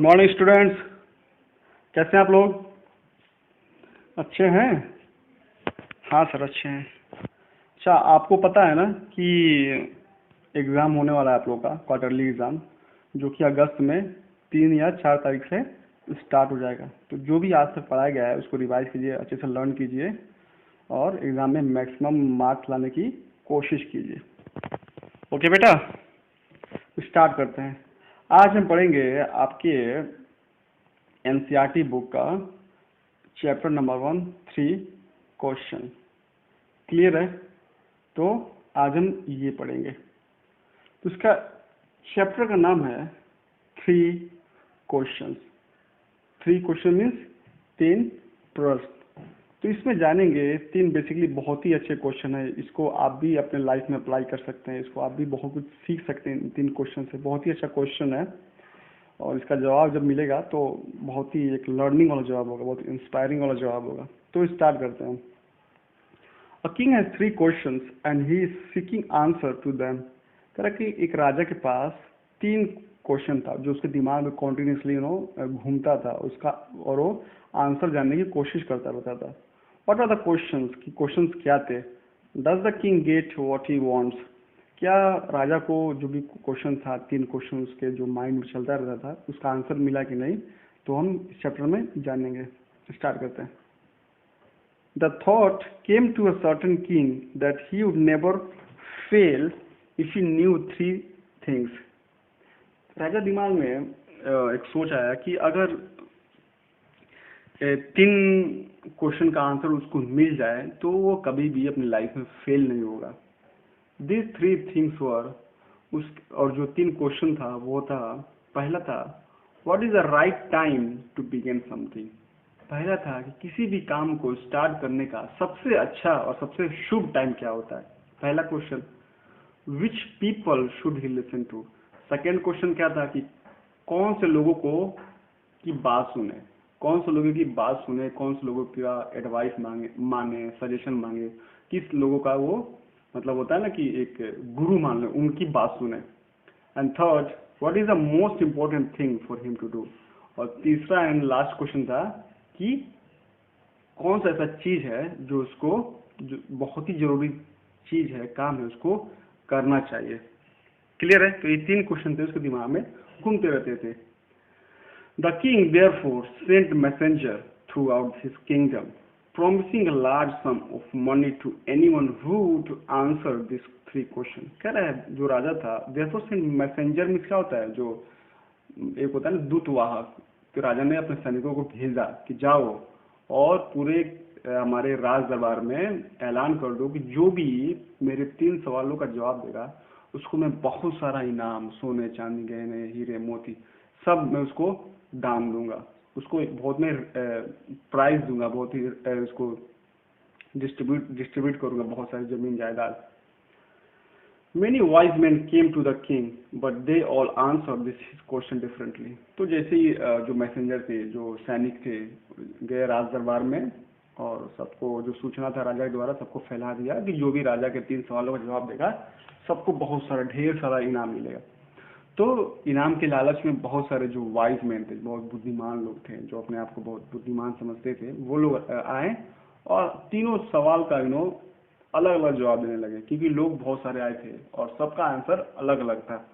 Good morning students. कैसे हैं आप लोग? अच्छे हैं? हाँ सर, अच्छे हैं। अच्छा, आपको पता है ना कि एग्ज़ाम होने वाला है आप लोगों का, क्वार्टरली एग्ज़ाम, जो कि अगस्त में 3 या 4 तारीख से स्टार्ट हो जाएगा। तो जो भी आज तक पढ़ाया गया है उसको रिवाइज कीजिए, अच्छे से लर्न कीजिए और एग्ज़ाम में मैक्सिमम मार्क्स लाने की कोशिश कीजिए। ओके बेटा, स्टार्ट करते हैं। आज हम पढ़ेंगे आपके एनसीईआरटी बुक का चैप्टर नंबर 1 3 क्वेश्चन। क्लियर है? तो आज हम ये पढ़ेंगे। तो इसका चैप्टर का नाम है 3 क्वेश्चंस। 3 क्वेश्चन मीन्स 3 प्रश्न। तो इसमें जानेंगे 3 बेसिकली बहुत ही अच्छे क्वेश्चन है। इसको आप भी अपने लाइफ में अप्लाई कर सकते हैं। इसको आप भी बहुत कुछ सीख सकते हैं इन 3 क्वेश्चन से। बहुत ही अच्छा क्वेश्चन है और इसका जवाब जब मिलेगा तो बहुत ही एक लर्निंग वाला जवाब होगा, बहुत इंस्पायरिंग वाला जवाब होगा। तो स्टार्ट करते हैं। A king has 3 questions and he is seeking answer to them. कह रहा कि एक राजा के पास 3 क्वेश्चन था जो उसके दिमाग में कॉन्टिन्यूसली घूमता था उसका, और वो आंसर जानने की कोशिश करता रहता था। What are the questions? कि क्वेश्चंस क्या थे? Does the king get what he wants? क्या राजा को जो भी क्वेश्चन था, 3 क्वेश्चन के जो माइंड में चलता रहता था, उसका आंसर मिला कि नहीं? तो हम इस चैप्टर में जानेंगे। स्टार्ट करते हैं। The thought came to a certain king that he would never fail if he knew 3 things. राजा दिमाग में एक सोच आया कि अगर 3 क्वेश्चन का आंसर उसको मिल जाए तो वो कभी भी अपनी लाइफ में फेल नहीं होगा। These 3 things were और जो 3 क्वेश्चन था वो था, पहला था what is the right time to begin something. पहला था कि किसी भी काम को स्टार्ट करने का सबसे अच्छा और सबसे शुभ टाइम क्या होता है। पहला question. Which people should he listen to. Second question क्या था कि कौन से लोगों को की बात सुने, कौन से लोगों की बात सुने, कौन से लोगों का एडवाइस माने, सजेशन मांगे, किस लोगों का वो मतलब होता है ना कि एक गुरु मान लो, उनकी बात सुने। And third, what is the most important thing for him to do. और तीसरा एंड लास्ट क्वेश्चन था कि कौन सा ऐसा चीज है जो उसको जो बहुत ही जरूरी चीज है, काम है, उसको करना चाहिए। क्लियर है? तो ये 3 क्वेश्चन थे उसके दिमाग में घूमते रहते थे। The king therefore sent messenger throughout his kingdom promising a large sum of money to anyone who would answer this 3 question. कह रहा है जो राजा था, देयरफॉर सेंट मैसेंजर में क्या होता है, जो एक होता है ना दूतवाहक। तो राजा ने अपने सैनिकों को भेजा कि जाओ और पूरे हमारे राज दरबार में ऐलान कर दो कि जो भी मेरे 3 सवालों का जवाब देगा उसको मैं बहुत सारा इनाम, सोने चांदी गहने हीरे मोती सब मैं उसको दान दूंगा, उसको बहुत मैं प्राइज दूंगा, बहुत ही उसको डिस्ट्रीब्यूट करूंगा, बहुत सारी जमीन जायदाद। Many wise men came to the king, but they all answered this question differently. तो जैसे ही जो मैसेंजर थे, जो सैनिक थे, गए राज दरबार में और सबको जो सूचना था राजा के द्वारा सबको फैला दिया कि जो भी राजा के 3 सवालों का जवाब देगा सबको बहुत सारा ढेर सारा इनाम मिलेगा। तो इनाम के लालच में बहुत सारे जो वाइज मैन थे, बहुत बुद्धिमान लोग थे, जो अपने आप को बहुत बुद्धिमान समझते थे, वो लोग आए और तीनों सवाल का अलग अलग जवाब देने लगे, क्योंकि लोग बहुत सारे आए थे और सबका आंसर अलग अलग था।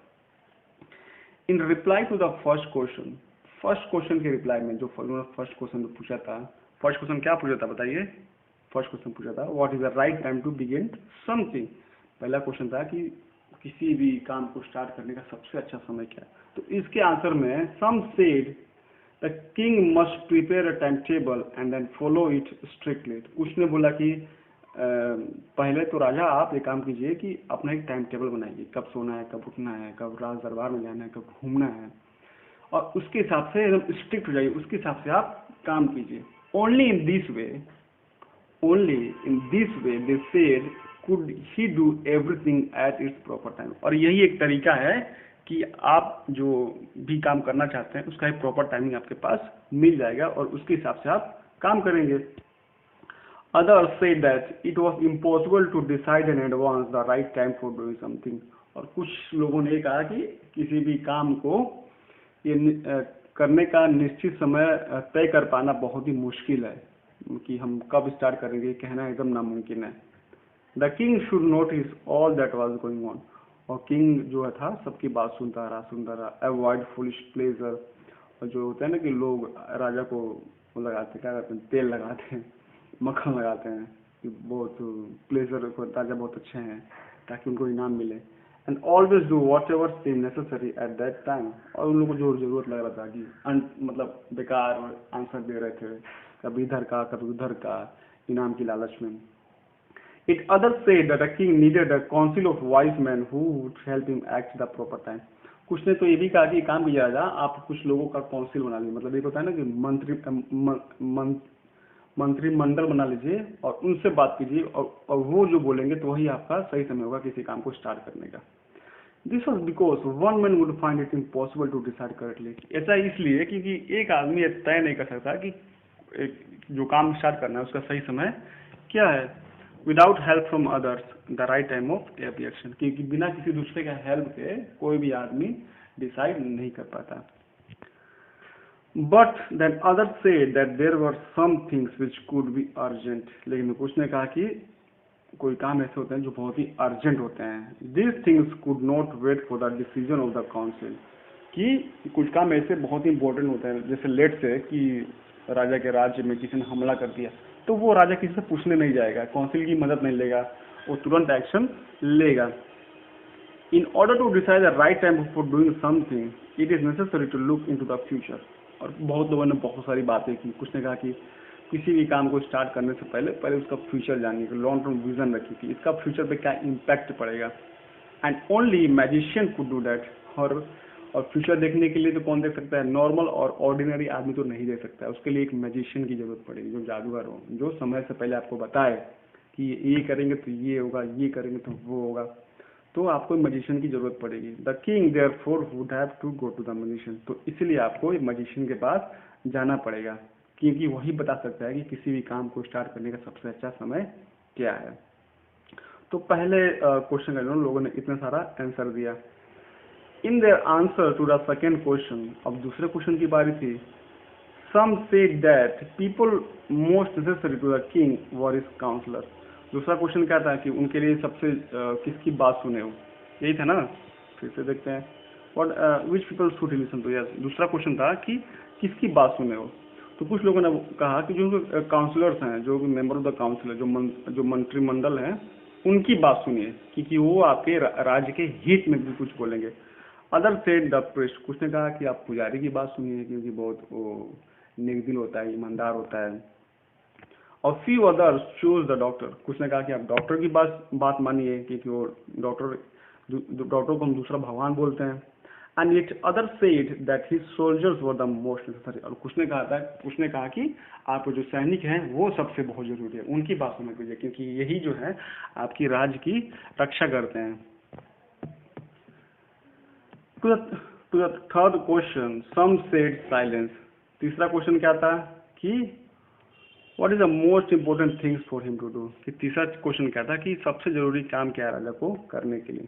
In reply to the first question के रिप्लाई में जो फर्स्ट क्वेश्चन जो पूछा था, फर्स्ट क्वेश्चन क्या पूछा था बताइए? फर्स्ट क्वेश्चन पूछा था what is the right time to begin something. पहला क्वेश्चन था कि किसी भी काम को स्टार्ट करने का सबसे अच्छा समय क्या है। तो इसके आंसर में some said the king must prepare a time table and then follow it strictly. उसने बोला कि पहले तो राजा आप एक काम कीजिए कि अपना एक टाइम टेबल बनाइए, कब सोना है, कब उठना है, कब राज दरबार में जाना है, कब घूमना है, और उसके हिसाब से एकदम स्ट्रिक्ट हो जाइए, उसके हिसाब से आप काम कीजिए। Only in this way they said could he do everything at its proper time. और यही एक तरीका है कि आप जो भी काम करना चाहते हैं उसका एक प्रॉपर टाइमिंग आपके पास मिल जाएगा और उसके हिसाब से आप काम करेंगे। Others said that it was impossible to decide in advance the right time for doing something. और कुछ लोगों ने कहा कि किसी भी काम को ये करने का निश्चित समय तय कर पाना बहुत ही मुश्किल है कि हम कब स्टार्ट करेंगे, कहना एकदम नामुमकिन है। The king should notice all that was going on. और किंग जो है था सबकी बात सुनता रहा। Avoid foolish pleasure. और जो होता है ना कि लोग राजा को वो लगाते, क्या करते हैं, तेल लगाते हैं, मक्खन लगाते हैं कि बहुत प्लेजर को, राजा बहुत अच्छे हैं, ताकि उनको इनाम मिले। And always do whatever seem necessary at that time. और उन लोगों को जो जरूरत लग रहा था कि मतलब बेकार आंसर दे रहे थे, कभी इधर का कभी उधर का, इनाम की लालच में। It others said that the king needed a council of wise men who would help him act the proper time. कुछ ने तो ये भी कहा कि काम किया राजा, आप कुछ लोगों का काउंसिल बना लीजिए, मतलब ये होता है ना कि मंत्रिमंडल बना लीजिए और उनसे बात कीजिए, और वो जो बोलेंगे तो वही आपका सही समय होगा किसी काम को स्टार्ट करने का। This was because one man would find it impossible to decide correctly. ऐसा इसलिए क्योंकि एक आदमी ये तय नहीं कर सकता कि जो काम स्टार्ट करना है उसका सही समय क्या है, without help from others the right time of every action. क्योंकि बिना किसी दूसरे के हेल्प के कोई भी आदमी डिसाइड नहीं कर पाता। But then others said that there were some things which could be urgent. लेकिन कुछ ने कहा कि कोई काम ऐसे होते हैं जो बहुत ही अर्जेंट होते हैं। These things could not wait for the decision of the council. कि कुछ काम ऐसे बहुत ही इंपॉर्टेंट होते हैं, जैसे लेट से कि राजा के राज्य में किसी ने हमला कर दिया, तो वो राजा किसी से पूछने नहीं जाएगा, काउंसिल की मदद नहीं लेगा, वो तुरंत एक्शन लेगा। In order to decide the right time for doing something it is necessary to look into the future. और बहुत लोगों ने बहुत सारी बातें की। कुछ ने कहा कि किसी भी काम को स्टार्ट करने से पहले उसका फ्यूचर जानने की, लॉन्ग टर्म विजन रखिए कि इसका फ्यूचर पे क्या इम्पैक्ट पड़ेगा। And only magician could do that. और फ्यूचर देखने के लिए तो कौन देख सकता है, नॉर्मल और ऑर्डिनरी आदमी तो नहीं देख सकता है, उसके लिए एक मैजिशियन की जरूरत पड़ेगी, जो जादूगर हो, जो समय से पहले आपको बताए कि ये करेंगे तो ये होगा, ये करेंगे तो वो होगा। तो आपको मैजिशियन की जरूरत पड़ेगी। The king therefore would have to go to the magician. तो इसलिए आपको एक मैजिशियन के पास जाना पड़ेगा, क्योंकि वही बता सकता है कि किसी भी काम को स्टार्ट करने का सबसे अच्छा समय क्या है। तो पहले क्वेश्चन का लोगों ने इतना सारा आंसर दिया। In their answer to the second question, अब दूसरे क्वेश्चन की बारी थी। Some said that people most necessary to the king were his counsellor. दूसरा क्वेश्चन क्या था कि उनके लिए सबसे किसकी बात सुने हो, यही था ना। फिर से देखते हैं, what which people should listen to. Yes, दूसरा क्वेश्चन था कि किसकी बात सुने हो। तो कुछ लोगों ने कहा कि जो काउंसलर्स हैं, जो मेंबर ऑफ द काउंसिल, जो मंत्रिमंडल हैं, उनकी बात सुनिए, क्योंकि वो आपके राज्य के हित में भी कुछ बोलेंगे। Other said the priest. कुछ ने कहा कि आप पुजारी की बात सुनिए, क्योंकि बहुत वो नेकदिल होता है, ईमानदार होता है। और few others choose the doctor. कुछ ने कहा कि आप डॉक्टर की बात मानिए, क्योंकि वो डॉक्टर को हम दूसरा भगवान बोलते हैं। And it other said that his soldiers were the most necessary. और कुछ ने कहा कि आप जो सैनिक हैं वो सबसे बहुत जरूरी है, उनकी बात सुनना कीजिए, क्योंकि यही जो है आपकी राज्य की रक्षा करते हैं। To the third question, some said silence. तीसरा क्वेश्चन क्या था कि what is the most important things for him to do. कि तीसरा क्वेश्चन क्या था कि सबसे जरूरी काम क्या है राजा को करने के लिए।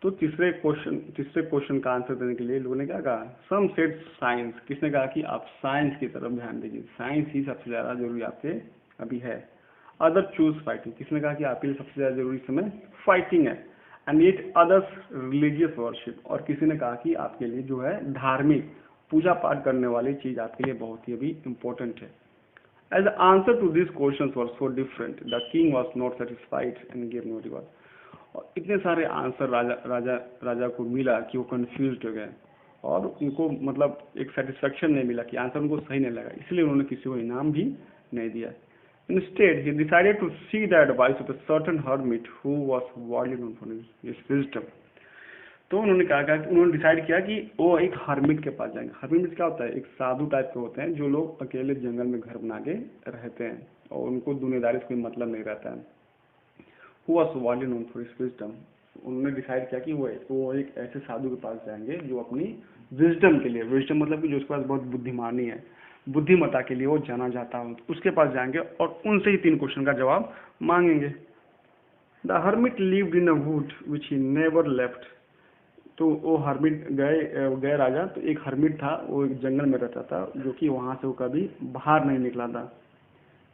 तो तीसरे क्वेश्चन का आंसर देने के लिए लोगों ने क्या कहा, सम सेड साइंस। किसने कहा कि आप साइंस की तरफ ध्यान दीजिए, साइंस ही सबसे ज्यादा जरूरी आपके अभी है। Other choose fighting. किसने कहा कि आपके लिए सबसे ज्यादा जरूरी समय फाइटिंग है। And it others religious worship. और किसी ने कहा कि आपके लिए जो है धार्मिक पूजा पाठ करने वाली चीज आपके लिए बहुत ही अभी इम्पोर्टेंट है। As the answer to these questions were so different, the king was not satisfied and gave no reward. और इतने सारे आंसर राजा को मिला कि वो कंफ्यूज हो गए, और उनको मतलब एक सेटिस्फेक्शन नहीं मिला, कि आंसर उनको सही नहीं लगा, इसलिए उन्होंने किसी को इनाम भी नहीं दिया। Instead, he decided to seek the advice of a certain hermit who was widely known for his wisdom. तो उन्होंने डिसाइड किया कि वो एक हर्मिट के पास जाएंगे। हर्मिट क्या होता है, एक साधु टाइप के होते हैं जो लोग अकेले जंगल में घर बना के रहते हैं और उनको दुनियादारी से कोई मतलब नहीं रहता है। Who was widely known for his wisdom. उन्होंने डिसाइड किया कि वो एक ऐसे साधु के पास जाएंगे जो अपनी विजडम के लिए, विजडम मतलब कि जो उसके पास बहुत बुद्धिमानी है, बुद्धिमत्ता के लिए वो जाना जाता हो, उसके पास जाएंगे और उनसे ही 3 क्वेश्चन का जवाब मांगेंगे। The hermit lived in a would which he never left. तो वो हर्मिट गए राजा। तो एक हर्मिट था, वो एक जंगल में रहता था, जो कि वहां से वो कभी बाहर नहीं निकला था।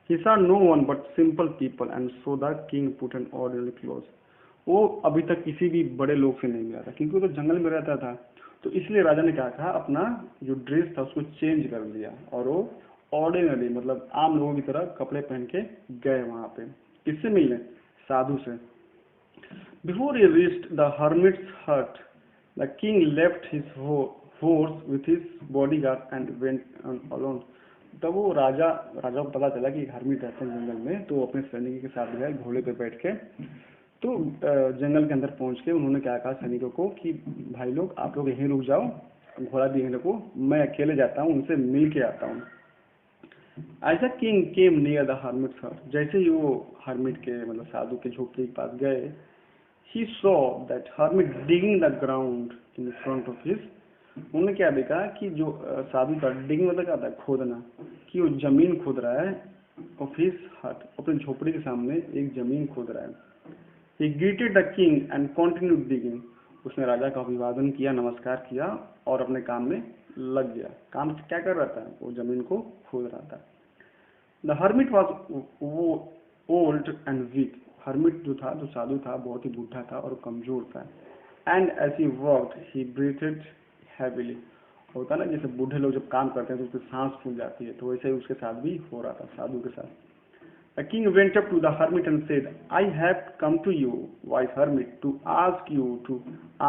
He saw no one but simple people and so the king put an ordinary clothes. वो अभी तक किसी भी बड़े लोग से नहीं मिला था, क्योंकि वो तो जंगल में रहता था। तो इसलिए राजा ने क्या कहा, अपना जो ड्रेस था उसको चेंज कर दिया और वो ऑर्डिनरी मतलब आम लोगों की तरह कपड़े पहन के गए वहां पे। किससे मिलने? साधु से। Before he reached the hermit's hut, the king left his horse with his bodyguard and went on alone. तब वो राजा को पता चला कि एक हर्मिट रहते हैं जंगल में, तो वो अपने सैनिकों के साथ गए घोड़े पे बैठ के। तो जंगल के अंदर पहुंच के उन्होंने क्या कहा सैनिकों को कि भाई लोग, आप लोग यहीं रुक जाओ, घोड़ा भी यहीं रखो, मैं अकेले जाता हूँ, उनसे मिल के आता हूँ। As the king came near the hermit's hut, जैसे ही वो हर्मिट के मतलब साधु के झोपड़ी के पास गए, he saw that hermit digging the ground in front of his. उन्होंने क्या देखा कि जो साधु था, डिगिंग मतलब क्या था, खोदना, कि वो जमीन खोद रहा है। ऑफ हिज हट, अपने झोपड़ी के सामने एक जमीन खोद रहा है। he greeted the king and continued digging. उसने राजा का अभिवादन किया, नमस्कार किया और अपने काम में लग गया। काम क्या कर रहा था? वो जमीन को खोद रहा था। The hermit was old and weak. Hermit जो था, जो साधु था, बहुत ही बूढ़ा था और कमजोर था। And as he worked he breathed heavily. होता ना जैसे बूढ़े लोग जब काम करते हैं तो उसकी सांस फूल जाती है, तो वैसे ही उसके साथ भी हो रहा था, साधु के साथ। The king went up to the hermit and said, I have come to you, wise hermit, to ask you to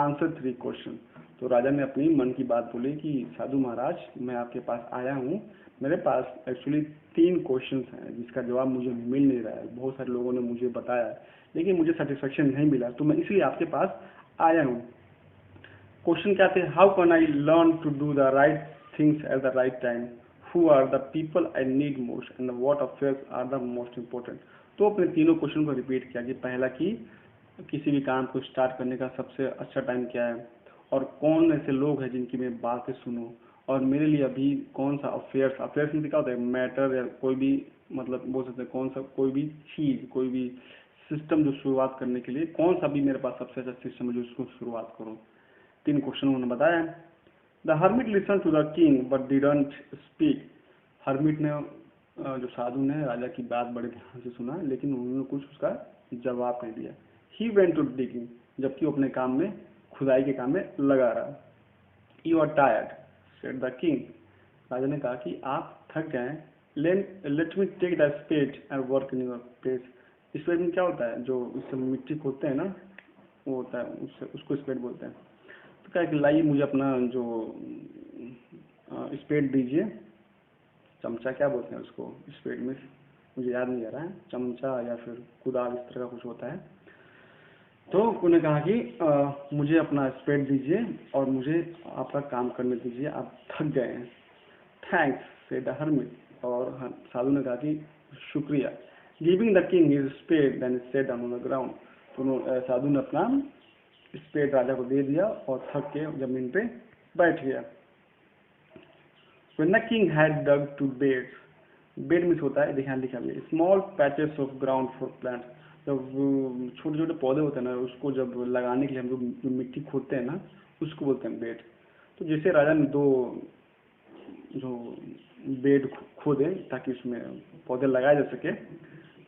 answer 3 questions. तो राजा ने अपनी मन की बात बोली कि साधु महाराज, मैं आपके पास आया हूँ, मेरे पास एक्चुअली 3 क्वेश्चंस हैं जिसका जवाब मुझे मिल नहीं रहा है। बहुत सारे लोगों ने मुझे बताया लेकिन मुझे सेटिस्फेक्शन नहीं मिला, तो मैं इसलिए आपके पास आया हूँ। क्वेश्चन क्या थे? How can I learn to do the right things at the right time? Who are the people I need most and what affairs are the most important? तो अपने तीनों क्वेश्चन को रिपीट किया कि पहला कि किसी भी काम को स्टार्ट करने का सबसे अच्छा टाइम क्या है, और कौन ऐसे लोग हैं जिनकी मैं बातें सुनूं, और मेरे लिए अभी कौन सा अफेयर्स में क्या होता है, मैटर या कोई भी मतलब बोल सकते हैं कौन सा कोई भी चीज, कोई भी सिस्टम जो शुरुआत करने के लिए कौन सा भी मेरे पास सबसे अच्छा सिस्टम है जो उसको शुरुआत करूँ। 3 क्वेश्चन उन्होंने बताया। The hermit listened to the king but didn't speak. Hermit ने जो साधु ने राजा की बात बड़े ध्यान से सुना, लेकिन उन्होंने कुछ उसका जवाब नहीं दिया। He went to digging, जबकि वो अपने काम में खुदाई के काम में लगा रहा। You are tired, said the king. राजा ने कहा कि आप थक गए। Let me take the spade and work in your place. Spade में क्या होता है, जो उससे मिट्टी खोदते हैं ना, वो होता है, उसको स्पेड बोलते हैं। तो क्या कि लाइए मुझे अपना जो स्पेड दीजिए, चमचा क्या बोलते हैं उसको स्पेड में, मुझे याद नहीं आ रहा है, चमचा या फिर कुदाल इस तरह का कुछ होता है। तो उन्होंने कहा कि मुझे अपना स्पेड दीजिए और मुझे आपका काम करने दीजिए, आप थक गए हैं। थैंक्स सेड द हर्मिट, और साधु ने कहा कि शुक्रिया। Giving the king his spade then sat down on the ground. तो साधु ने अपना स्पेड राजा को दे दिया और थक के जमीन पे बैठ गया। When the king had dug 2 beds, bed में होता है, ध्यान लिखा गया, small patches of ground for plant. जब छोटे छोटे पौधे होते हैं ना, उसको जब लगाने के लिए हम लोग जो मिट्टी खोदते हैं ना, उसको बोलते हैं बेड। तो जैसे राजा ने 2 जो बेड खोदे ताकि उसमें पौधे लगाए जा सके,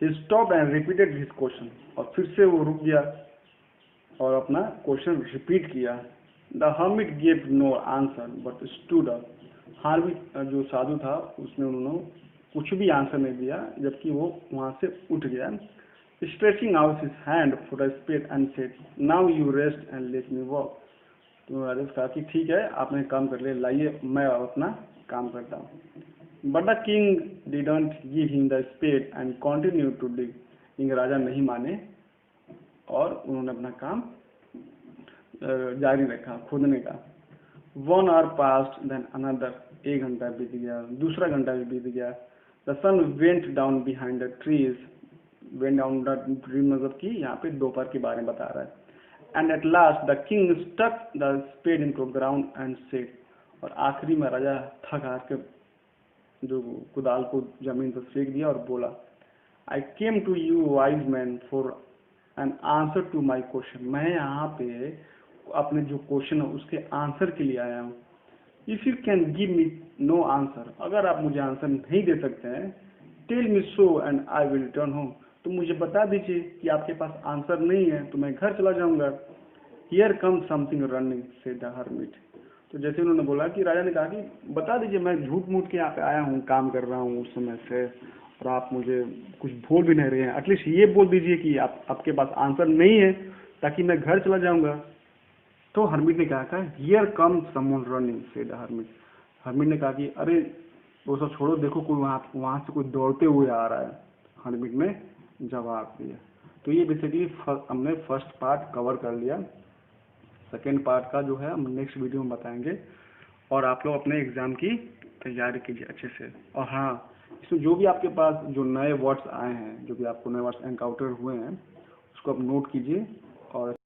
he stopped and repeated his question, और फिर से वो रुक गया और अपना क्वेश्चन रिपीट किया। The hermit gave no answer but stood up. Hermit जो साधु था उसने उन्होंने कुछ भी आंसर नहीं दिया, जबकि वो वहां से उठ गया। Stretching out his hand for a spade and said, now you rest and let me walk. तो राजा कहा कि ठीक है, आपने काम कर लिया, लाइए मैं अपना काम करता हूँ। But the king didn't give him the spade and continue to dig. King राजा नहीं माने और उन्होंने अपना काम जारी रखा खोदने का। 1 hour passed then another, 1 घंटा बीत गया, दूसरा घंटा भी बीत गया। The sun went down behind the trees. Went down the tree मतलब कि यहाँ पे दोपहर के बारे में बता रहा है। And at last the king stuck the spade into ground and said, और आखिरी में राजा थक हार के जो कुदाल को जमीन पर फेंक दिया और बोला, I came to you wise man for an answer to my question. मैं यहाँ पे आपने जो क्वेश्चन है उसके आंसर के लिए आया हूँ। If you can give me no answer, अगर आप मुझे आंसर नहीं दे सकते हैं, tell me so and I will return home, तो मुझे बता दीजिए कि आपके पास आंसर नहीं है तो मैं घर चला जाऊंगा। Here come something running said the hermit. तो जैसे उन्होंने बोला कि राजा ने कहा कि बता दीजिए, मैं झूठ मूठ के यहाँ पे आया हूँ, काम कर रहा हूँ उस समय से, और आप मुझे कुछ बोल भी नहीं रहे हैं, एटलीस्ट ये बोल दीजिए कि आपके पास आंसर नहीं है ताकि मैं घर चला जाऊंगा। तो हर्मिट ने कहा था here come someone running said the hermit. Hermit ने कहा कि अरे वो सब छोड़ो, देखो कोई वहां से कोई दौड़ते हुए आ रहा है। हर्मिट ने जवाब दिया। तो ये बेसिकली हमने फर्स्ट पार्ट कवर कर लिया। सेकेंड पार्ट का जो है हम नेक्स्ट वीडियो में बताएंगे। और आप लोग अपने एग्जाम की तैयारी कीजिए अच्छे से। और हाँ, इसमें जो भी आपके पास जो नए वर्ड्स आए हैं, जो भी आपको नए वर्ड्स एनकाउंटर हुए हैं, उसको आप नोट कीजिए और